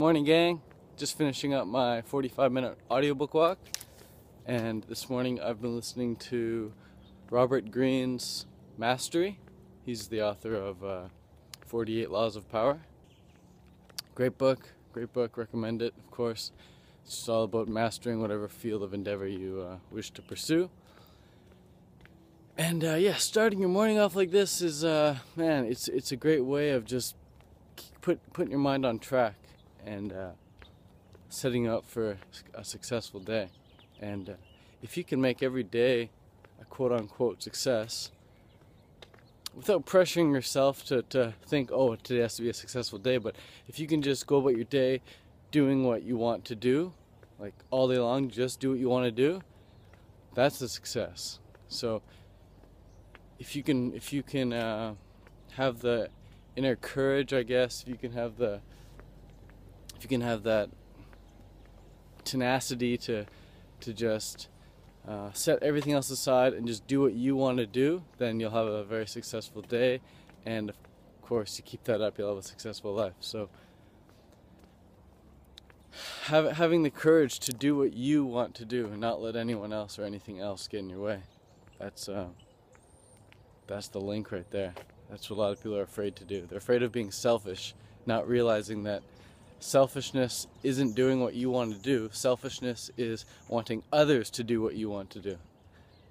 Morning gang, just finishing up my 45-minute audiobook walk, and this morning I've been listening to Robert Greene's Mastery. He's the author of 48 Laws of Power. Great book, recommend it, of course. It's just all about mastering whatever field of endeavor you wish to pursue. And yeah, starting your morning off like this is, man, it's a great way of just putting your mind on track and setting up for a successful day. And if you can make every day a quote-unquote success without pressuring yourself to think, oh, today has to be a successful day, but if you can just go about your day doing what you want to do, like all day long, just do what you want to do, that's a success. So if you can have the inner courage, I guess, if you can have that tenacity to just set everything else aside and just do what you want to do, then you'll have a very successful day, and of course, you keep that up, you'll have a successful life. So having the courage to do what you want to do and not let anyone else or anything else get in your way, that's the link right there. That's what a lot of people are afraid to do. They're afraid of being selfish, not realizing that selfishness isn't doing what you want to do. Selfishness is wanting others to do what you want to do.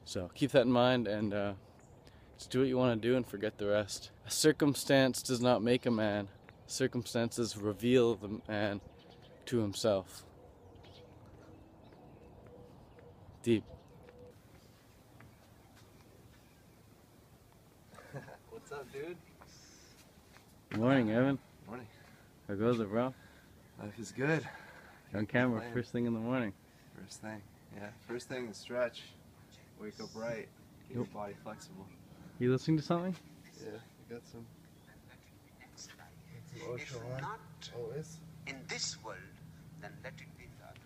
So keep that in mind and just do what you want to do and forget the rest. A circumstance does not make a man. Circumstances reveal the man to himself. Deep. What's up, dude? Good morning, Evan. Morning. How goes it, bro? Life is good. You're on camera first thing in the morning. First thing, yeah. First thing is stretch. Wake up right. Keep your body flexible. You listening to something? Yeah, I got some Osho on. Always. In this world, then let it be in the other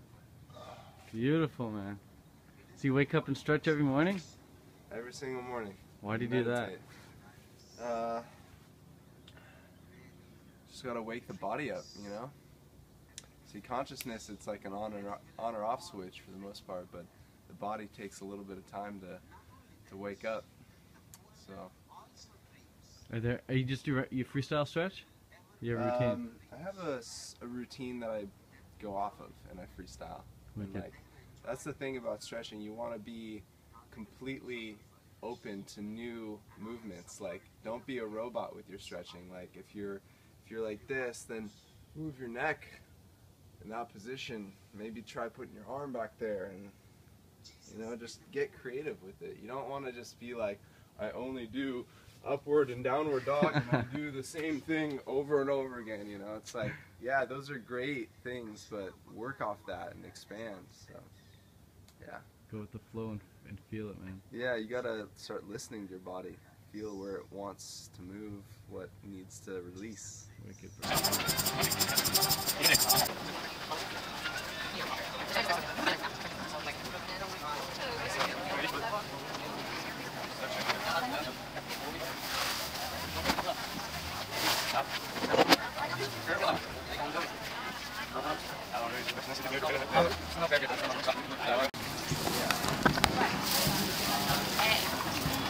world. Beautiful, man. So you wake up and stretch every morning? Every single morning. Why do you do that? Just gotta wake the body up, you know? See, consciousness, it's like an on or off switch for the most part, but the body takes a little bit of time to wake up. So. You freestyle stretch? You have a routine? I have a routine that I go off of, and I freestyle. And like, that's the thing about stretching. You want to be completely open to new movements. Like, don't be a robot with your stretching. Like, if you're like this, then move your neck in that position. Maybe try putting your arm back there, and you know, just get creative with it. You don't want to just be like, I only do upward and downward dog and I do the same thing over and over again. You know, it's like, yeah, those are great things, but work off that and expand. So yeah, go with the flow and feel it, man. Yeah, you gotta start listening to your body, feel where it wants to move, what needs to release. Wicked, bro.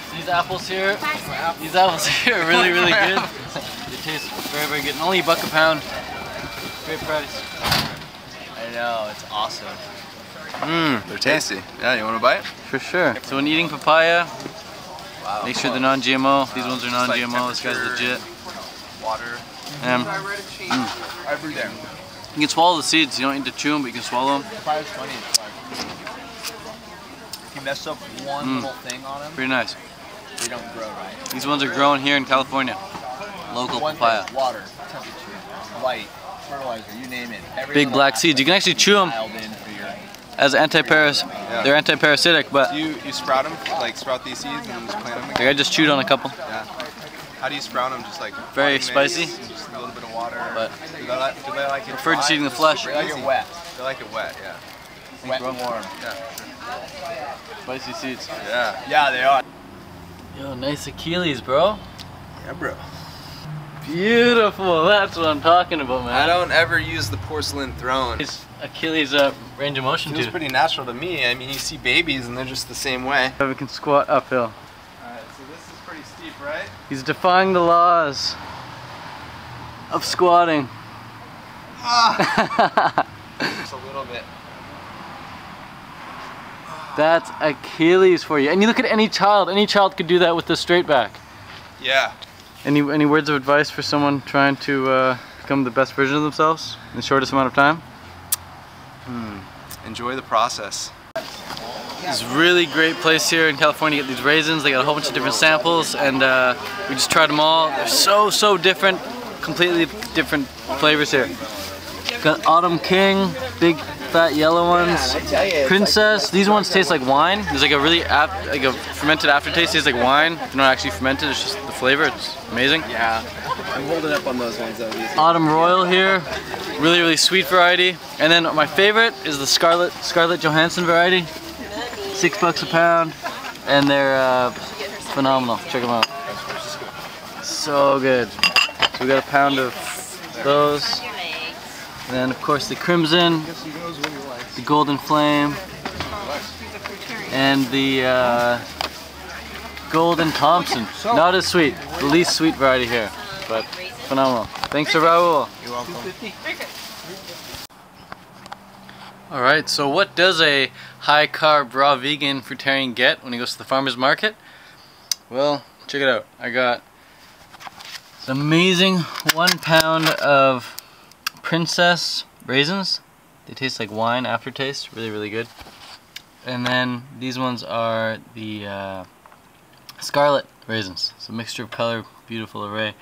These apples here are really, really good. They taste very, very good. And only $1 a pound. Great price. I know, it's awesome. They're tasty. Yeah, you want to bite? For sure. So when eating papaya, make sure they're non-GMO. These ones are non-GMO. Like this guy's legit. Water. Every day. You can swallow the seeds. You don't need to chew them, but you can swallow them. Papaya's funny. It's like, if you mess up one little thing on them, pretty nice. they don't grow right. These ones are grown here in California. Local papaya. Thing, water, temperature, light, fertilizer, you name it. Every Big black seeds. You can actually chew them as They're anti-parasitic, but Do you sprout them? Like sprout these seeds and just plant them again? I just chewed on a couple. Yeah. How do you sprout them? Just like Very spicy. Just a little bit of water. But do they like it? prefer just eating the flesh. They like it wet. They like it wet, yeah. Wet and warm. Yeah, sure. Spicy seeds. Yeah. Yeah, they are. Yo, nice Achilles, bro. Yeah, bro. Beautiful. That's what I'm talking about, man. I don't ever use the porcelain throne. It's Achilles' range of motion Feels too. pretty natural to me. I mean, you see babies and they're just the same way. We can squat uphill. Alright, so this is pretty steep, right? He's defying the laws of squatting. Just a little bit. That's Achilles for you. And you look at any child could do that with the straight back. Yeah. Any words of advice for someone trying to become the best version of themselves in the shortest amount of time? Enjoy the process. This really great place here in California. You get these raisins. They got a whole bunch of different samples, and we just tried them all. They're so different, completely different flavors here. Got Autumn King, big fat yellow ones. Princess, these ones taste like wine. There's like a really like a fermented aftertaste. Tastes like wine. They're not actually fermented. It's just the flavor. It's amazing. Yeah. I'm holding up on those ones though. Autumn Royal here, really sweet variety. And then my favorite is the Scarlett Johansson variety. $6 a pound, and they're phenomenal. Check them out. So good. So we got a pound of those. And then of course the Crimson, the Golden Flame, and the Golden Thompson. Not as sweet, the least sweet variety here, but phenomenal. Thanks to Raul. You're welcome. Alright, so what does a high carb raw vegan fruitarian get when he goes to the farmer's market? Well, check it out. I got this amazing 1 pound of Princess raisins. They taste like wine aftertaste, really good. And then these ones are the Scarlet raisins. It's a mixture of color, beautiful array,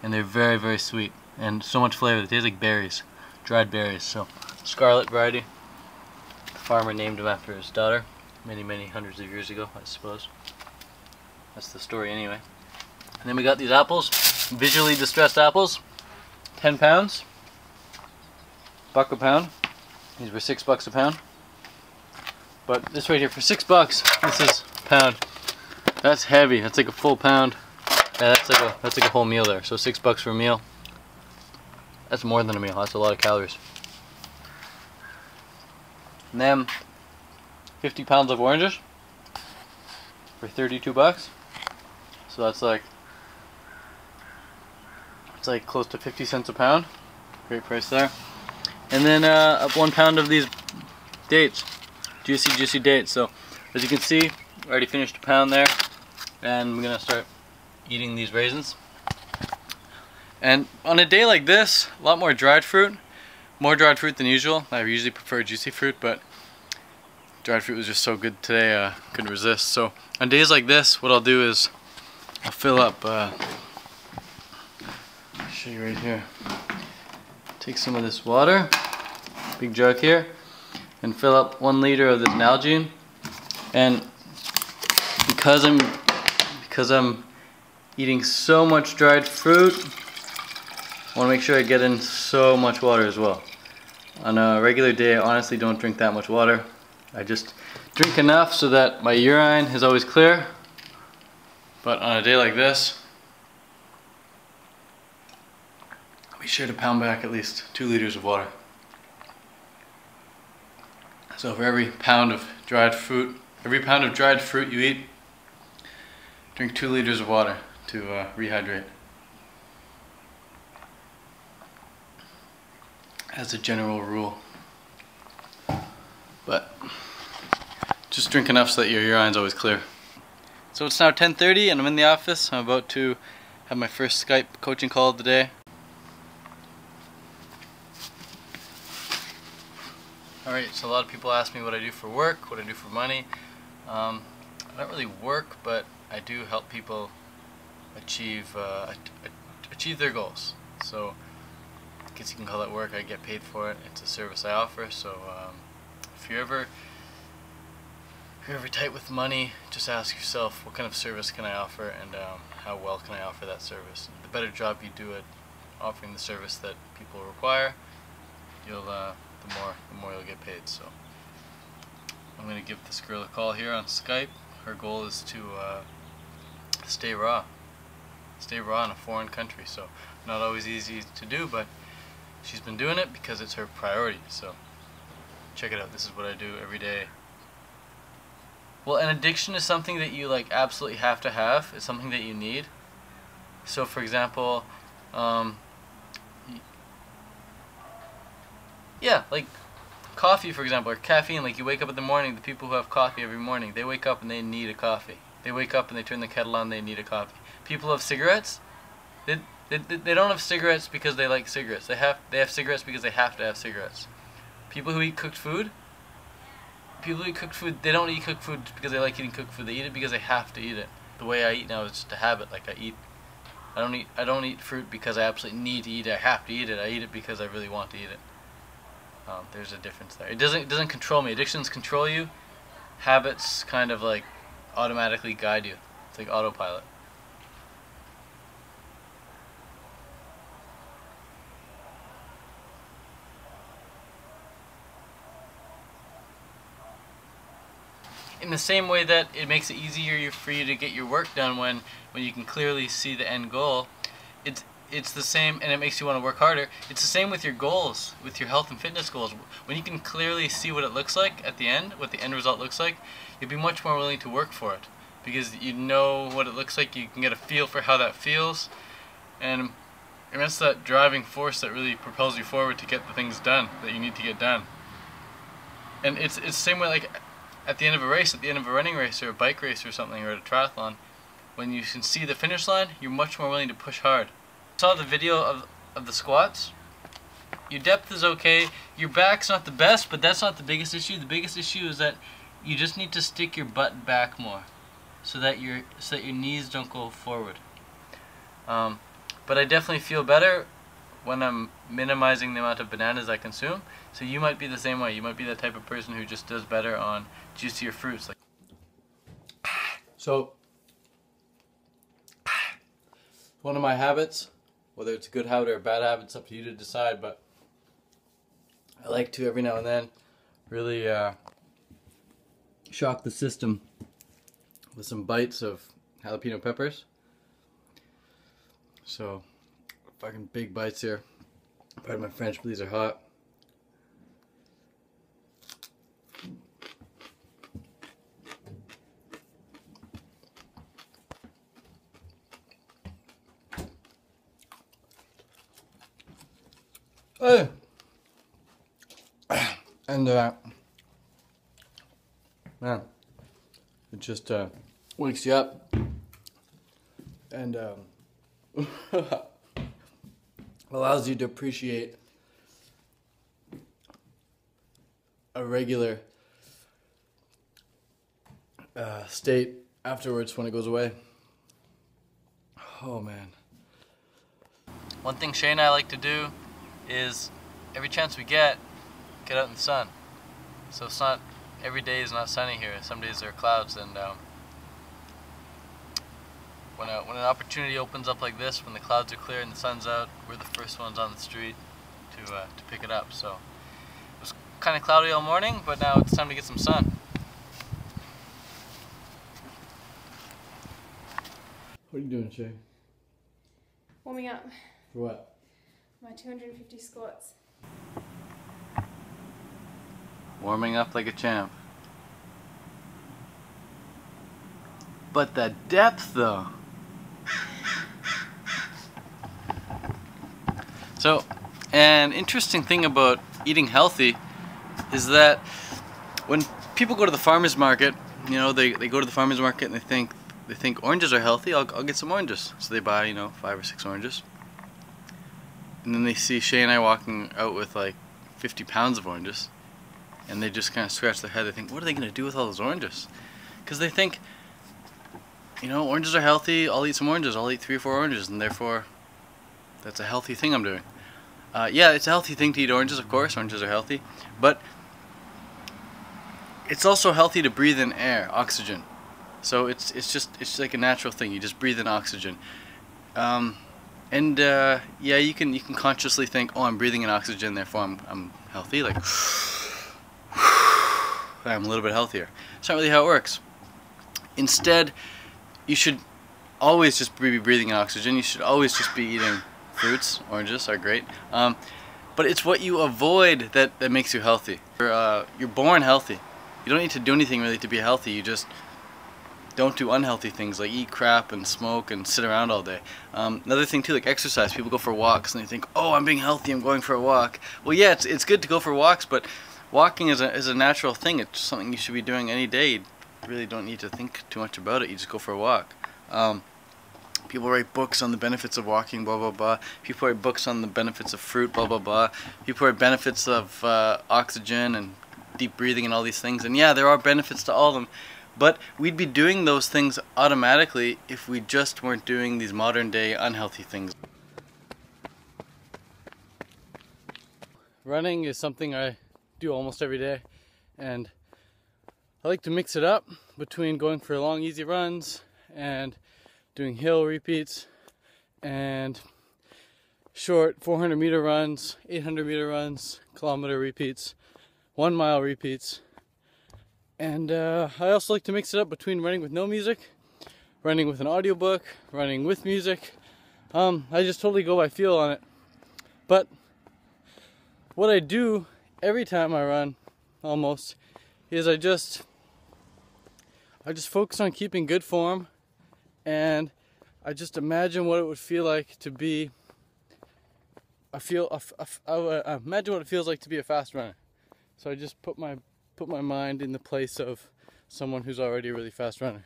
and they're very sweet and so much flavor. They taste like berries, dried berries. So Scarlet variety. The farmer named him after his daughter many hundreds of years ago, I suppose. That's the story anyway. And then we got these apples, visually distressed apples, 10 pounds. $1 a pound. These were $6 a pound. But this right here for $6, this is a pound. That's heavy. That's like a full pound. Yeah, that's like a whole meal there. So $6 for a meal. That's more than a meal. That's a lot of calories. And then 50 pounds of oranges for $32. So that's like close to 50 cents a pound. Great price there. And then 1 pound of these dates, juicy dates. So as you can see, I already finished a pound there, and we're gonna start eating these raisins. And on a day like this, a lot more dried fruit, than usual. I usually prefer juicy fruit, but dried fruit was just so good today, couldn't resist. So on days like this, what I'll do is I'll fill up. I'll show you right here. Take some of this water, big jug here, and fill up 1 liter of this Nalgene. And because I'm eating so much dried fruit, I want to make sure I get in so much water as well. On a regular day, I honestly don't drink that much water. I just drink enough so that my urine is always clear. But on a day like this, be sure to pound back at least 2 liters of water. So for every pound of dried fruit you eat, drink 2 liters of water to rehydrate. As a general rule. But just drink enough so that your urine's always clear. So it's now 10:30 and I'm in the office. I'm about to have my first Skype coaching call of the day. Alright, so a lot of people ask me what I do for work, what I do for money. I don't really work, but I do help people achieve their goals. So I guess you can call that work. I get paid for it. It's a service I offer. So if you're ever tight with money, just ask yourself, what kind of service can I offer, and how well can I offer that service? The better job you do at offering the service that people require, you'll the more you'll get paid. So I'm going to give this girl a call here on Skype. Her goal is to stay raw. stay raw in a foreign country. So not always easy to do, but she's been doing it because it's her priority. So check it out. This is what I do every day. Well, an addiction is something that you like absolutely have to have. It's something that you need. So for example, yeah, like coffee, for example, or caffeine. Like you wake up in the morning, the people who have coffee every morning, they wake up and they need a coffee. They wake up and they turn the kettle on, they need a coffee. People who have cigarettes, they don't have cigarettes because they like cigarettes. They have cigarettes because they have to have cigarettes. People who eat cooked food, they don't eat cooked food because they like eating cooked food. They eat it because they have to eat it. The way I eat now is just a habit. Like I don't eat fruit because I absolutely need to eat it. I have to eat it. I eat it because I really want to eat it. There's a difference there. It doesn't control me. Addictions control you. Habits kind of like automatically guide you. It's like autopilot. In the same way that it makes it easier for you to get your work done when you can clearly see the end goal, it's the same, and it makes you want to work harder. It's the same with your goals, with your health and fitness goals. When you can clearly see what it looks like at the end, what the end result looks like, you'll be much more willing to work for it because you know what it looks like. You can get a feel for how that feels, and that's that driving force that really propels you forward to get the things done that you need to get done. And it's the same way, like at the end of a race, at the end of a running race or a bike race or something, or a triathlon, when you can see the finish line, you're much more willing to push hard. Saw the video of the squats. Your depth is okay. Your back's not the best, but that's not the biggest issue. The biggest issue is that you just need to stick your butt back more, so that your knees don't go forward. But I definitely feel better when I'm minimizing the amount of bananas I consume. So you might be the same way. You might be the type of person who just does better on juicier fruits. Like so, one of my habits, whether it's a good habit or a bad habit, it's up to you to decide, but I like to every now and then really shock the system with some bites of jalapeno peppers. So, fucking big bites here. Pardon my French, but these are hot. And man, it just wakes you up and allows you to appreciate a regular state afterwards when it goes away. Oh man. One thing Shay and I like to do is every chance we get out in the sun. So it's not, every day is not sunny here. Some days there are clouds, and when an opportunity opens up like this, when the clouds are clear and the sun's out, we're the first ones on the street to pick it up. So it was kind of cloudy all morning, but now it's time to get some sun. What are you doing, Shay? Warming up. For what? My 250 squats. Warming up like a champ. But the depth though. So, an interesting thing about eating healthy is that when people go to the farmer's market, you know, they go to the farmer's market and they think oranges are healthy, I'll get some oranges. So they buy, 5 or 6 oranges. And then they see Shay and I walking out with like 50 pounds of oranges. And they just kind of scratch their head. They think, what are they going to do with all those oranges? Because they think, oranges are healthy. I'll eat some oranges. I'll eat 3 or 4 oranges. And therefore, that's a healthy thing I'm doing. Yeah, it's a healthy thing to eat oranges, of course. Oranges are healthy. But it's also healthy to breathe in air, oxygen. So it's like a natural thing. You just breathe in oxygen. Yeah, you can consciously think, oh, I'm breathing in oxygen, therefore I'm healthy. Like, I'm a little bit healthier. It's not really how it works. Instead, you should always just be breathing in oxygen. You should always just be eating fruits. Oranges are great. But it's what you avoid that makes you healthy. You're born healthy. You don't need to do anything really to be healthy. You just don't do unhealthy things like eat crap and smoke and sit around all day. Another thing too, like exercise. People go for walks and they think, oh, I'm being healthy, I'm going for a walk. Well, yeah, it's good to go for walks, but walking is a natural thing. It's something you should be doing any day. You really don't need to think too much about it. You just go for a walk. People write books on the benefits of walking, blah, blah, blah. People write books on the benefits of fruit, blah, blah, blah. People write benefits of oxygen and deep breathing and all these things. And yeah, there are benefits to all of them. But we'd be doing those things automatically if we just weren't doing these modern day unhealthy things. Running is something I do almost every day, and I like to mix it up between going for long easy runs and doing hill repeats and short 400-meter runs, 800-meter runs, kilometer repeats, 1 mile repeats. And I also like to mix it up between running with no music, running with an audiobook, running with music. I just totally go by feel on it. But what I do every time I run, almost, is I just focus on keeping good form, and I just imagine what it would feel like to be. I imagine what it feels like to be a fast runner. So I just put my mind in the place of someone who's already a really fast runner.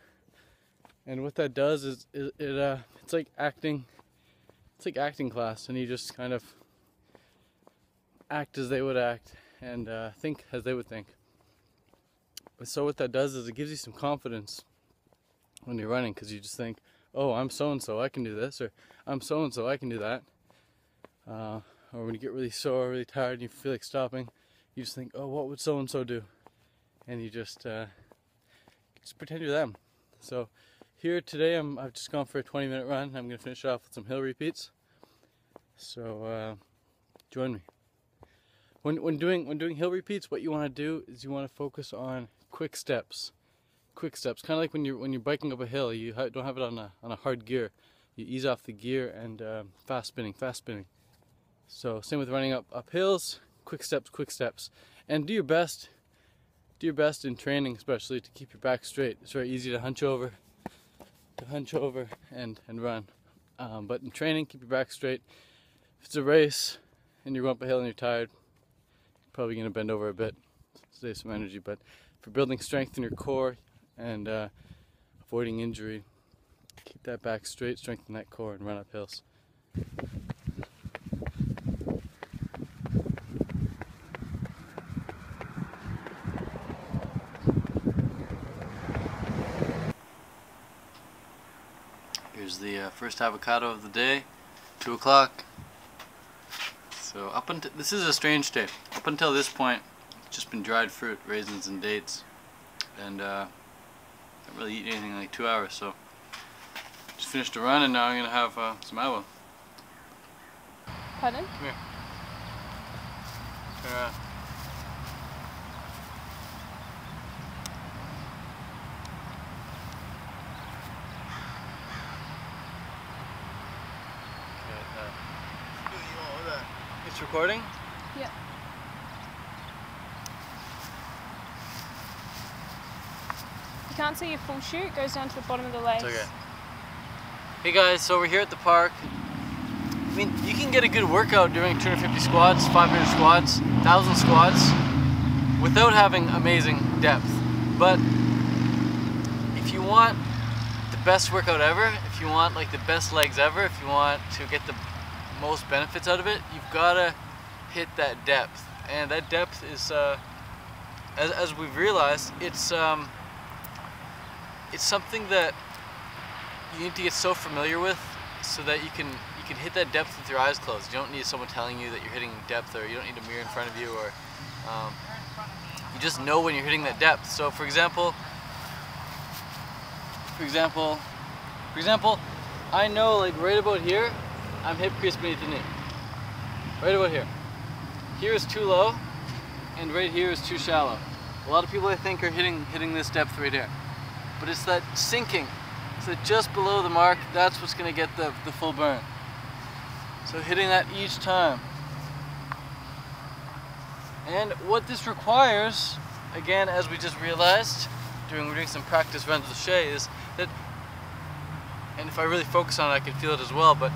And what that does is it's like acting. It's like acting class, and you just kind of act as they would act and think as they would think. So what that does is it gives you some confidence when you're running, because you just think, oh, I'm so and so, I can do this, or I'm so and so, I can do that. Or when you get really sore, really tired, and you feel like stopping, you just think, oh, what would so and so do? And you just pretend you're them. So here today, I've just gone for a 20-minute run. I'm going to finish it off with some hill repeats. So join me. When doing hill repeats, what you want to do is you want to focus on quick steps. Quick steps, kind of like when you're biking up a hill. You don't have it on a hard gear. You ease off the gear and fast spinning. So same with running up hills. Quick steps, and do your best in training, especially, to keep your back straight. It's very easy to hunch over and run, but in training, keep your back straight. If it's a race and you're going up a hill and you're tired, you're probably going to bend over a bit, save some energy. But for building strength in your core and avoiding injury, keep that back straight, strengthen that core, and run up hills. Here's the first avocado of the day, 2 o'clock. So this is a strange day. Up until this point, it's just been dried fruit, raisins and dates, and I haven't really eaten anything in like 2 hours. So just finished a run, and now I'm gonna have some avo. Pardon? Come here. Turn around. It's recording? Yeah. You can't see your full chute, it goes down to the bottom of the legs. It's okay. Hey guys, so we're here at the park. I mean, you can get a good workout doing 250 squats, 500 squats, 1,000 squats without having amazing depth. But if you want the best workout ever, if you want like the best legs ever, if you want to get the most benefits out of it, you've got to hit that depth. And that depth is, as we've realized, it's something that you need to get so familiar with so that you can hit that depth with your eyes closed. You don't need someone telling you that you're hitting depth, or you don't need a mirror in front of you, or you just know when you're hitting that depth. So for example, I know like right about here, I'm hip crease beneath the knee. Right about here. Here is too low, and right here is too shallow. A lot of people, I think, are hitting this depth right here. But it's that sinking So just below the mark, that's what's going to get the full burn. So hitting that each time. And what this requires, again, as we just realized, we're doing some practice runs with Shay, is that, and if I really focus on it, I can feel it as well, but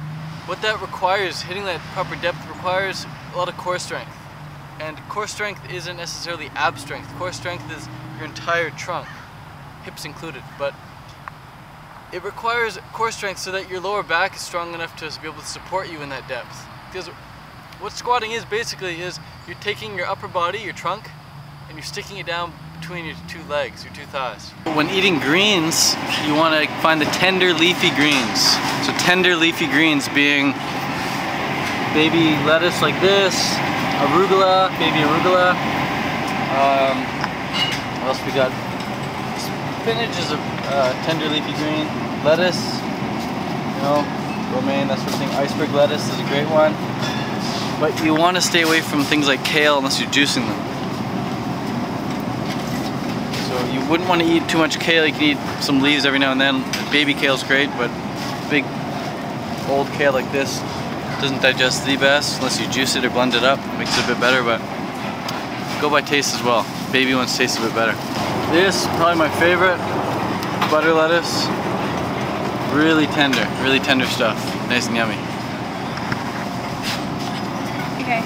what that requires, hitting that proper depth, requires a lot of core strength. And core strength isn't necessarily ab strength. Core strength is your entire trunk, hips included, but it requires core strength so that your lower back is strong enough to be able to support you in that depth. Because what squatting is basically is you're taking your upper body, your trunk, and you're sticking it down between your two legs, your two thighs. When eating greens, you want to find the tender leafy greens. So tender leafy greens being baby lettuce like this, arugula, baby arugula. What else we got? Spinach is a tender leafy green. Lettuce, you know, romaine, that sort of thing. Iceberg lettuce is a great one. But you want to stay away from things like kale unless you're juicing them. So you wouldn't want to eat too much kale. You can eat some leaves every now and then. Baby kale's great, but big old kale like this doesn't digest the best unless you juice it or blend it up. It makes it a bit better, but go by taste as well. Baby ones taste a bit better. This is probably my favorite, butter lettuce. Really tender stuff. Nice and yummy. Okay.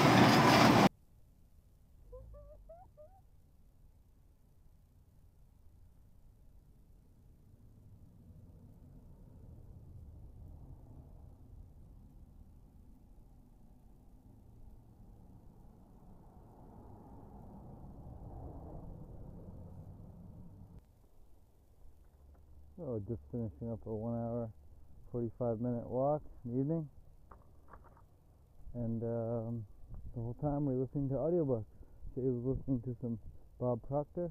So just finishing up a 1 hour, 45-minute walk in the evening. And the whole time we're listening to audiobooks. Shay was listening to some Bob Proctor,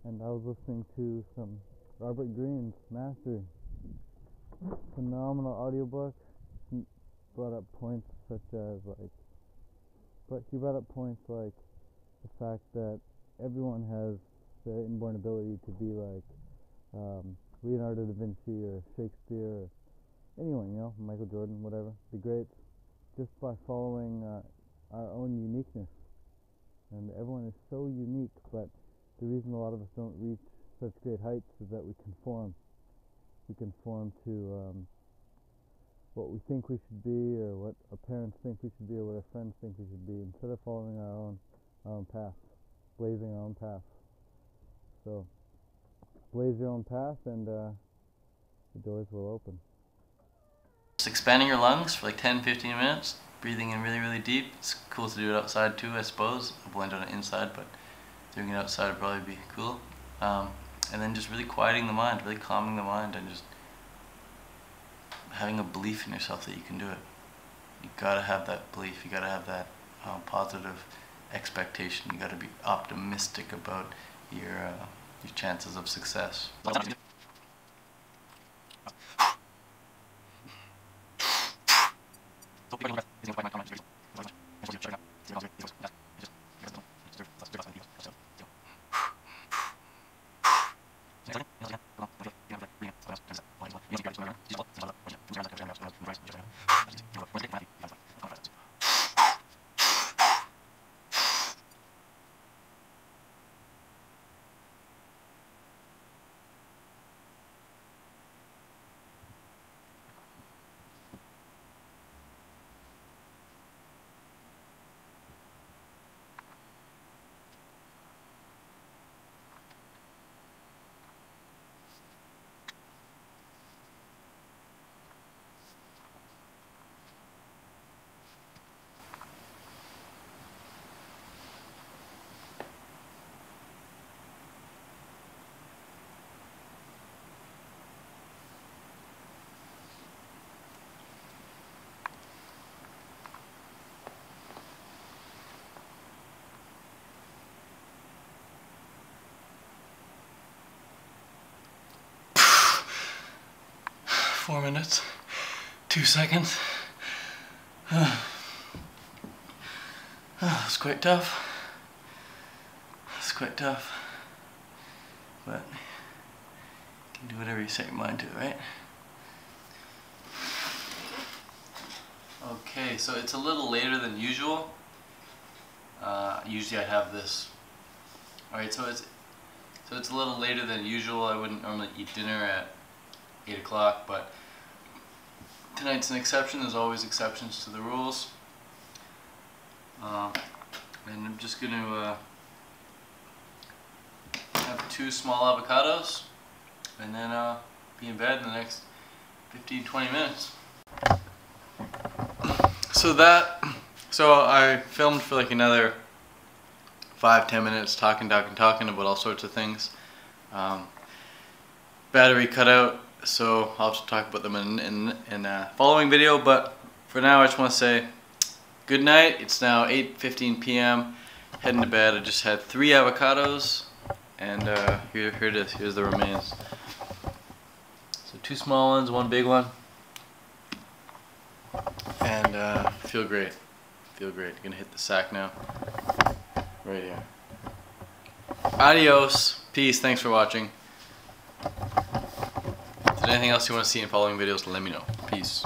and I was listening to some Robert Greene's Mastery. Phenomenal audiobook. He brought up points such as he brought up points like the fact that everyone has the inborn ability to be like Leonardo da Vinci or Shakspeare or anyone, you know, Michael Jordan, whatever, the greats, just by following our own uniqueness. And everyone is so unique, but the reason a lot of us don't reach such great heights is that we conform. We conform to what we think we should be, or what our parents think we should be, or what our friends think we should be, instead of following our own path, blazing our own path. So blaze your own path, and the doors will open. Just expanding your lungs for like 10-15 minutes, breathing in really deep. It's cool to do it outside too, I suppose. I've only done it inside, but doing it outside would probably be cool. And then just really quieting the mind, really calming the mind, and just having a belief in yourself that you can do it. You gotta have that belief. You gotta have that positive expectation. You gotta be optimistic about your chances of success. Four minutes, 2 seconds. It's quite tough. It's quite tough. But do whatever you set your mind to, right? Okay, so it's a little later than usual. Usually I have this. Alright, so it's a little later than usual. I wouldn't normally eat dinner at 8 o'clock, but tonight's an exception. There's always exceptions to the rules. And I'm just going to have 2 small avocados and then be in bed in the next 15-20 minutes. So I filmed for like another 5-10 minutes talking about all sorts of things. Battery cut out, so I'll have to talk about them in a following video, but for now I just want to say good night. It's now 8:15 p.m. Heading to bed. I just had 3 avocados, and here it is. Here's the remains. So 2 small ones, 1 big one, and feel great. Feel great. Gonna hit the sack now. Right here. Adios. Peace. Thanks for watching. If there's anything else you want to see in following videos, let me know. Peace.